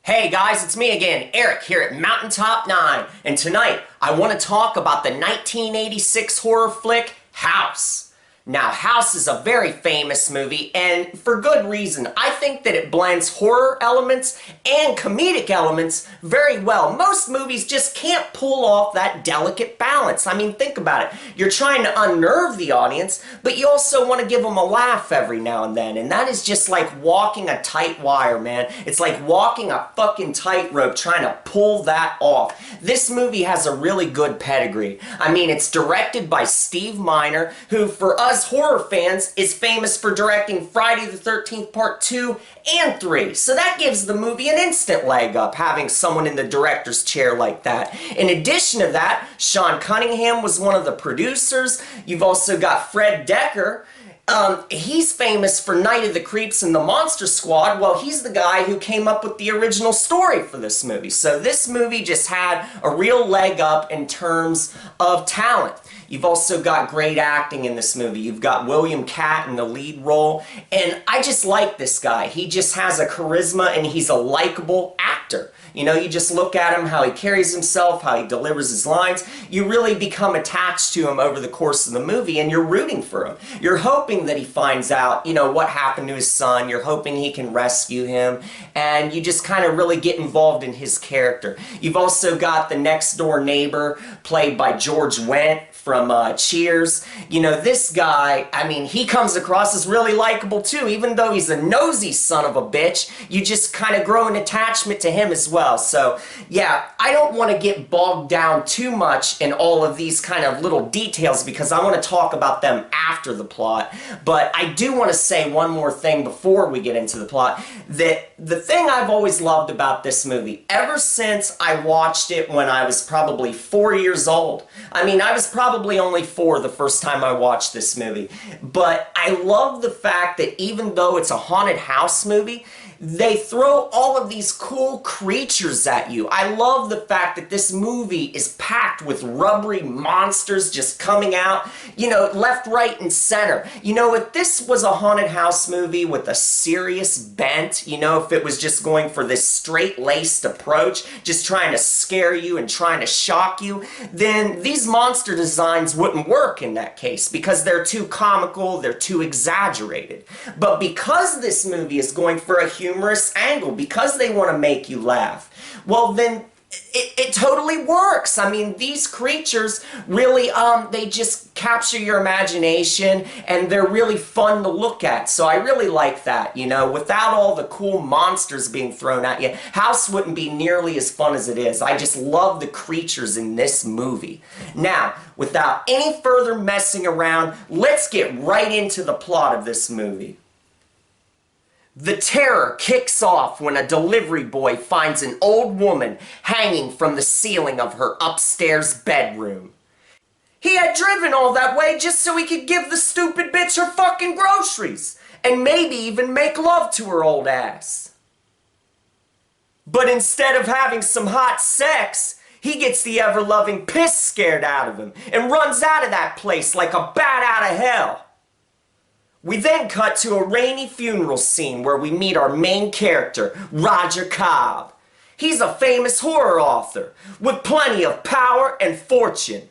Hey guys, it's me again, Eric, here at Mountaintop 9, and tonight I want to talk about the 1986 horror flick, House. Now, House is a very famous movie, and for good reason. I think that it blends horror elements and comedic elements very well. Most movies just can't pull off that delicate balance. I mean, think about it. You're trying to unnerve the audience, but you also want to give them a laugh every now and then, and that is just like walking a tight wire, man. It's like walking a fucking tightrope trying to pull that off. This movie has a really good pedigree. I mean, it's directed by Steve Miner, who for us horror fans is famous for directing Friday the 13th Part 2 and 3. So that gives the movie an instant leg up, having someone in the director's chair like that. In addition to that, Sean Cunningham was one of the producers. You've also got Fred Dekker. He's famous for Night of the Creeps and the Monster Squad. Well, he's the guy who came up with the original story for this movie. So this movie just had a real leg up in terms of talent. You've also got great acting in this movie. You've got William Katt in the lead role, and I just like this guy. He just has a charisma, and he's a likable actor. You know, you just look at him, how he carries himself, how he delivers his lines. You really become attached to him over the course of the movie, and you're rooting for him. You're hoping that he finds out, you know, what happened to his son. You're hoping he can rescue him, and you just kind of really get involved in his character. You've also got the next door neighbor, played by George Wendt from Cheers. You know, this guy, I mean, he comes across as really likable too. Even though he's a nosy son of a bitch, you just kind of grow an attachment to him as well. So, yeah, I don't want to get bogged down too much in all of these kind of little details because I want to talk about them after the plot. But I do want to say one more thing before we get into the plot, that the thing I've always loved about this movie, ever since I watched it when I was probably 4 years old, I mean, I was probably only 4 the first time I watched this movie, but I love the fact that even though it's a haunted house movie, they throw all of these cool creatures at you. I love the fact that this movie is packed with rubbery monsters just coming out, you know, left, right, and center. You know, if this was a haunted house movie with a serious bent, you know, if it was just going for this straight-laced approach, just trying to scare you and trying to shock you, then these monster designs wouldn't work in that case because they're too comical, they're too exaggerated. But because this movie is going for a humorous angle, because they want to make you laugh, well then it totally works. I mean, these creatures really, they just capture your imagination and they're really fun to look at. So I really like that, you know, without all the cool monsters being thrown at you, House wouldn't be nearly as fun as it is. I just love the creatures in this movie. Now, without any further messing around, let's get right into the plot of this movie. The terror kicks off when a delivery boy finds an old woman hanging from the ceiling of her upstairs bedroom. He had driven all that way just so he could give the stupid bitch her fucking groceries, and maybe even make love to her old ass. But instead of having some hot sex, he gets the ever-loving piss scared out of him and runs out of that place like a bat out of hell. We then cut to a rainy funeral scene where we meet our main character, Roger Cobb. He's a famous horror author with plenty of power and fortune.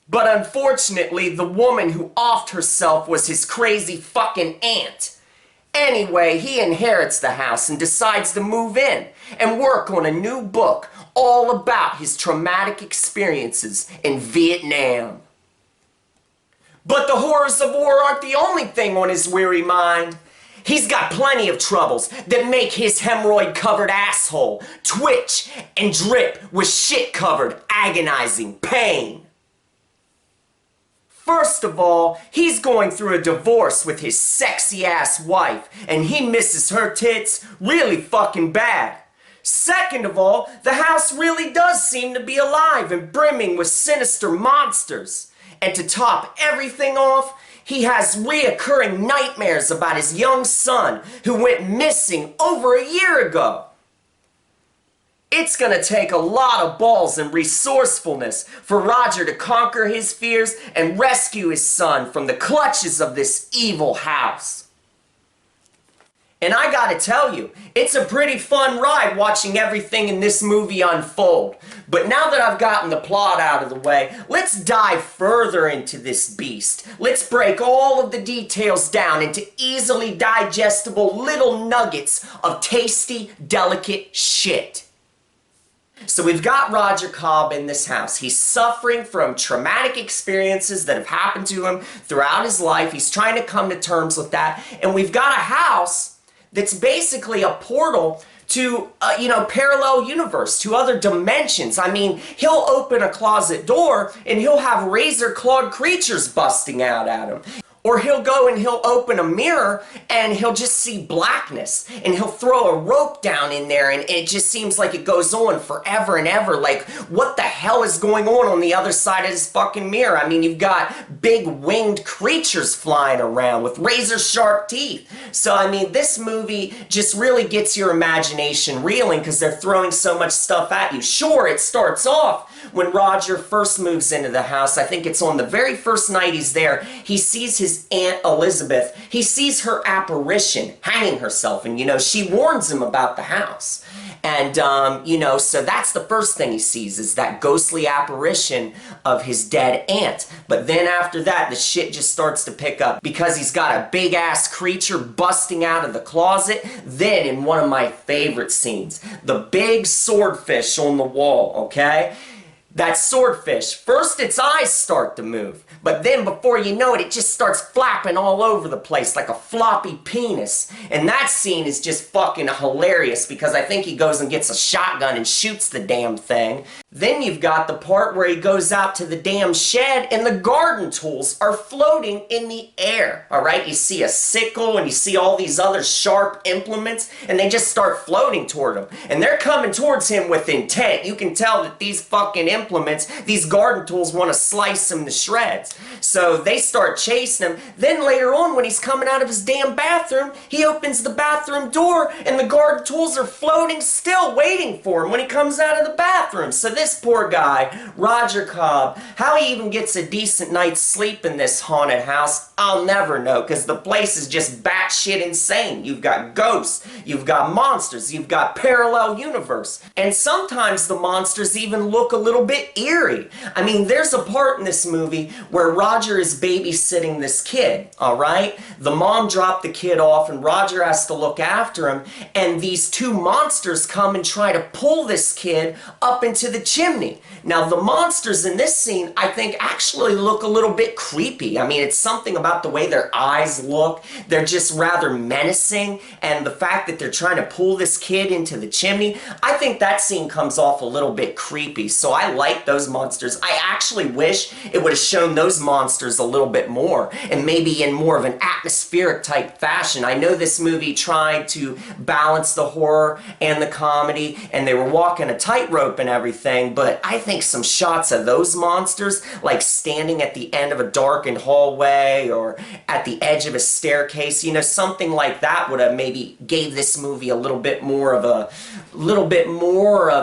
But unfortunately, the woman who offed herself was his crazy fucking aunt. Anyway, he inherits the house and decides to move in and work on a new book all about his traumatic experiences in Vietnam. But the horrors of war aren't the only thing on his weary mind. He's got plenty of troubles that make his hemorrhoid-covered asshole twitch and drip with shit-covered, agonizing pain. First of all, he's going through a divorce with his sexy-ass wife, and he misses her tits really fucking bad. Second of all, the house really does seem to be alive and brimming with sinister monsters. And to top everything off, he has reoccurring nightmares about his young son who went missing over a year ago. It's gonna take a lot of balls and resourcefulness for Roger to conquer his fears and rescue his son from the clutches of this evil house. And I gotta tell you, it's a pretty fun ride watching everything in this movie unfold. But now that I've gotten the plot out of the way, let's dive further into this beast. Let's break all of the details down into easily digestible little nuggets of tasty, delicate shit. So we've got Roger Cobb in this house. He's suffering from traumatic experiences that have happened to him throughout his life. He's trying to come to terms with that. And we've got a house that's basically a portal to, parallel universe, to other dimensions. I mean, he'll open a closet door and he'll have razor-clawed creatures busting out at him. Or he'll go and he'll open a mirror and he'll just see blackness. And he'll throw a rope down in there and it just seems like it goes on forever and ever. Like, what the hell is going on the other side of this fucking mirror? I mean, you've got big winged creatures flying around with razor-sharp teeth. So, I mean, this movie just really gets your imagination reeling because they're throwing so much stuff at you. Sure, it starts off when Roger first moves into the house. I think it's on the very first night he's there. He sees his Aunt Elizabeth. He sees her apparition hanging herself, and she warns him about the house. And so that's the first thing he sees, is that ghostly apparition of his dead aunt. But then after that, the shit just starts to pick up because he's got a big ass creature busting out of the closet. Then in one of my favorite scenes, the big swordfish on the wall, okay? That swordfish, first its eyes start to move, but then before you know it, it just starts flapping all over the place like a floppy penis. And that scene is just fucking hilarious because I think he goes and gets a shotgun and shoots the damn thing. Then you've got the part where he goes out to the damn shed and the garden tools are floating in the air, alright? You see a sickle and you see all these other sharp implements and they just start floating toward him. And they're coming towards him with intent. You can tell that these fucking implements, these garden tools, want to slice him to shreds. So they start chasing him. Then later on, when he's coming out of his damn bathroom, he opens the bathroom door and the garden tools are floating still, waiting for him when he comes out of the bathroom. So this poor guy, Roger Cobb, how he even gets a decent night's sleep in this haunted house, I'll never know, because the place is just batshit insane. You've got ghosts, you've got monsters, you've got parallel universe, and sometimes the monsters even look a little bit eerie. I mean, there's a part in this movie where Roger is babysitting this kid, alright? The mom dropped the kid off and Roger has to look after him, and these two monsters come and try to pull this kid up into the chimney. Now, the monsters in this scene, I think, actually look a little bit creepy. I mean, it's something about the way their eyes look. They're just rather menacing, and the fact that they're trying to pull this kid into the chimney, I think that scene comes off a little bit creepy. So I like those monsters. I actually wish it would have shown those monsters a little bit more, and maybe in more of an atmospheric type fashion. I know this movie tried to balance the horror and the comedy, and they were walking a tightrope and everything, but I think some shots of those monsters, like standing at the end of a darkened hallway or at the edge of a staircase, something like that would have maybe gave this movie a little bit more of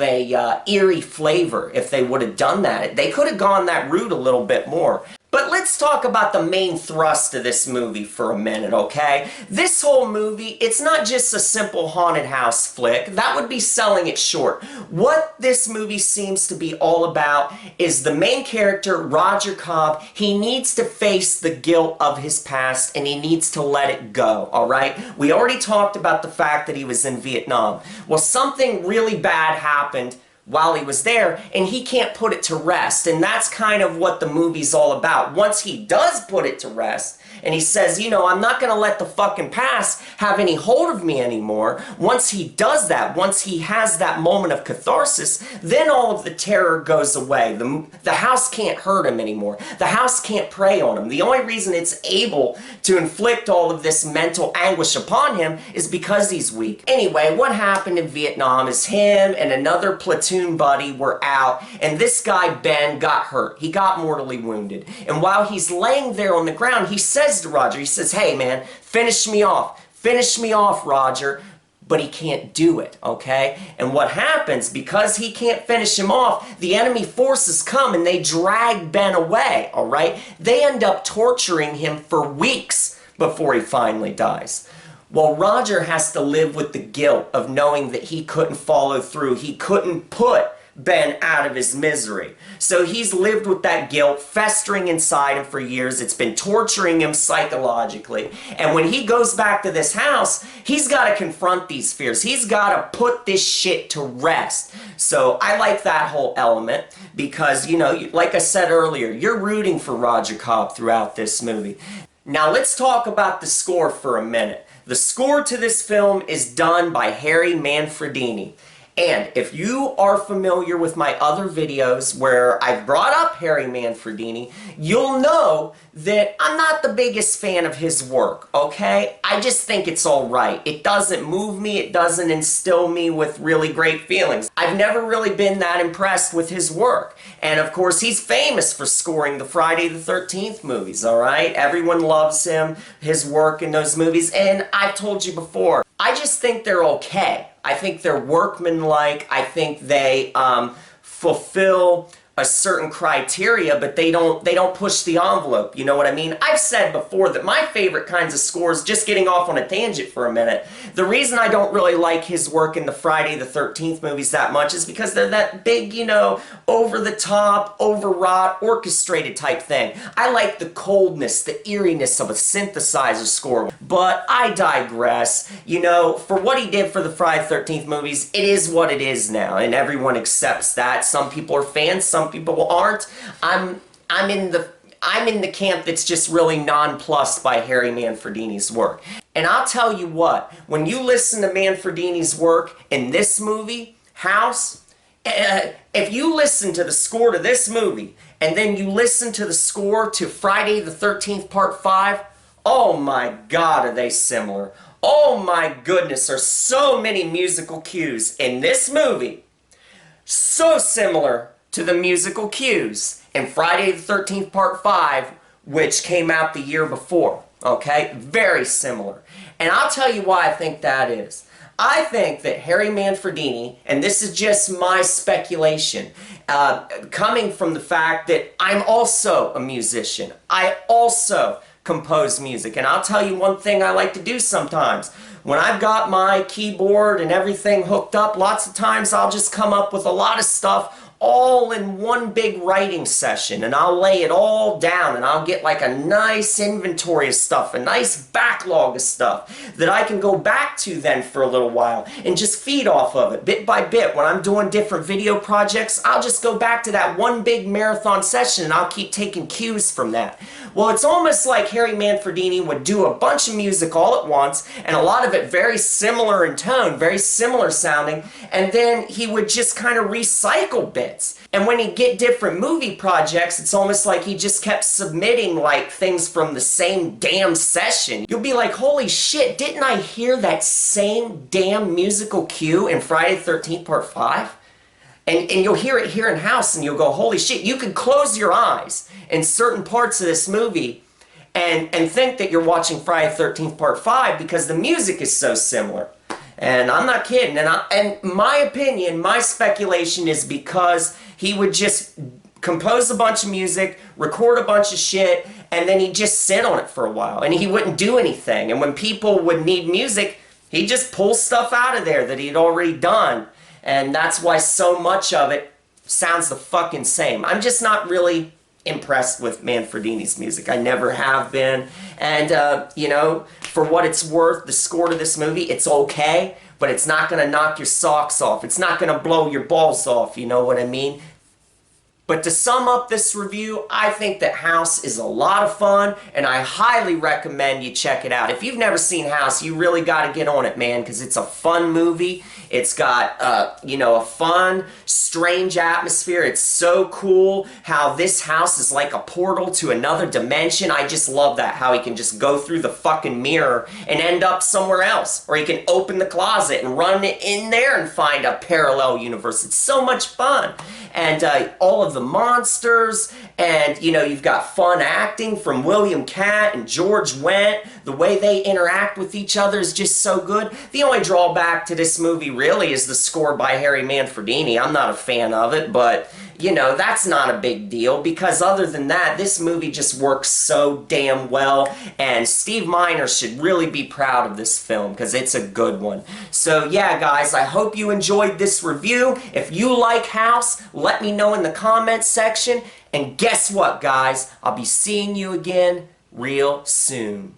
a eerie flavor if they would have done that. They could have gone that route a little bit more. But let's talk about the main thrust of this movie for a minute, okay? This whole movie, it's not just a simple haunted house flick. That would be selling it short. What this movie seems to be all about is the main character, Roger Cobb. He needs to face the guilt of his past and he needs to let it go, alright? We already talked about the fact that he was in Vietnam. Well, something really bad happened while he was there, and he can't put it to rest, and that's kind of what the movie's all about. Once he does put it to rest, and he says, I'm not going to let the fucking past have any hold of me anymore. Once he does that, once he has that moment of catharsis, then all of the terror goes away. The house can't hurt him anymore. The house can't prey on him. The only reason it's able to inflict all of this mental anguish upon him is because he's weak. Anyway, what happened in Vietnam is him and another platoon buddy were out, and this guy, Ben, got hurt. He got mortally wounded. And while he's laying there on the ground, he says to Roger, he says, "Hey man, finish me off, Roger." But he can't do it, okay? And what happens, because he can't finish him off, the enemy forces come and they drag Ben away, all right? They end up torturing him for weeks before he finally dies. Well, Roger has to live with the guilt of knowing that he couldn't follow through. He couldn't put Ben out of his misery. So he's lived with that guilt festering inside him for years. It's been torturing him psychologically. And when he goes back to this house, he's got to confront these fears. He's got to put this shit to rest. So I like that whole element because, you know, like I said earlier, you're rooting for Roger Cobb throughout this movie. Now let's talk about the score for a minute. The score to this film is done by Harry Manfredini. And if you are familiar with my other videos where I've brought up Harry Manfredini, you'll know that I'm not the biggest fan of his work, okay? I just think it's alright. It doesn't move me, it doesn't instill me with really great feelings. I've never really been that impressed with his work. And of course, he's famous for scoring the Friday the 13th movies, alright? Everyone loves him, his work in those movies, and I've told you before, I just think they're okay. I think they're workmanlike. I think they fulfill a certain criteria, but they don't push the envelope. You know what I mean? I've said before that my favorite kinds of scores, just getting off on a tangent for a minute, the reason I don't really like his work in the Friday the 13th movies that much is because they're that big, you know, over-the-top, overwrought, orchestrated type thing. I like the coldness, the eeriness of a synthesizer score. But I digress. You know, for what he did for the Friday the 13th movies, it is what it is now, and everyone accepts that. Some people are fans, some people aren't. I'm in the camp that's just really nonplussed by Harry Manfredini's work. And I'll tell you what, when you listen to Manfredini's work in this movie, House, if you listen to the score to this movie, and then you listen to the score to Friday the 13th Part 5, oh my God, are they similar. Oh my goodness, there's so many musical cues in this movie. So similar to the musical cues in Friday the 13th Part 5, which came out the year before, okay? Very similar. And I'll tell you why I think that is. I think that Harry Manfredini, and this is just my speculation, coming from the fact that I'm also a musician. I also compose music. And I'll tell you one thing I like to do sometimes. When I've got my keyboard and everything hooked up, lots of times I'll just come up with a lot of stuff all in one big writing session, and I'll lay it all down, and I'll get like a nice inventory of stuff, a nice backlog of stuff that I can go back to then for a little while and just feed off of it bit by bit. When I'm doing different video projects, I'll just go back to that one big marathon session and I'll keep taking cues from that. Well, it's almost like Harry Manfredini would do a bunch of music all at once, and a lot of it very similar in tone, very similar sounding, and then he would just kind of recycle bits. And when he'd get different movie projects, it's almost like he just kept submitting like things from the same damn session. You'll be like, holy shit, didn't I hear that same damn musical cue in Friday the 13th Part 5? And you'll hear it here in House and you'll go, holy shit, you could close your eyes in certain parts of this movie and think that you're watching Friday the 13th Part 5 because the music is so similar. And I'm not kidding. And my opinion, my speculation is because he would just compose a bunch of music, record a bunch of shit, and then he'd just sit on it for a while. And he wouldn't do anything. And when people would need music, he'd just pull stuff out of there that he'd already done. And that's why so much of it sounds the fucking same. I'm just not really impressed with Manfredini's music. I never have been. And, you know, for what it's worth, the score to this movie, it's okay, but it's not going to knock your socks off. It's not going to blow your balls off, you know what I mean? But to sum up this review, I think that House is a lot of fun, and I highly recommend you check it out. If you've never seen House, you really got to get on it, man, because it's a fun movie. It's got, you know, a fun, strange atmosphere. It's so cool how this house is like a portal to another dimension. I just love that, how he can just go through the fucking mirror and end up somewhere else. Or he can open the closet and run in there and find a parallel universe. It's so much fun. And all of the monsters, and you know, you've got fun acting from William Katt and George Wendt. The way they interact with each other is just so good. The only drawback to this movie really is the score by Harry Manfredini. I'm not a fan of it, but you know, that's not a big deal because other than that, this movie just works so damn well, and Steve Miner should really be proud of this film because it's a good one. So yeah, guys, I hope you enjoyed this review. If you like House, let me know in the comments section. And guess what, guys? I'll be seeing you again real soon.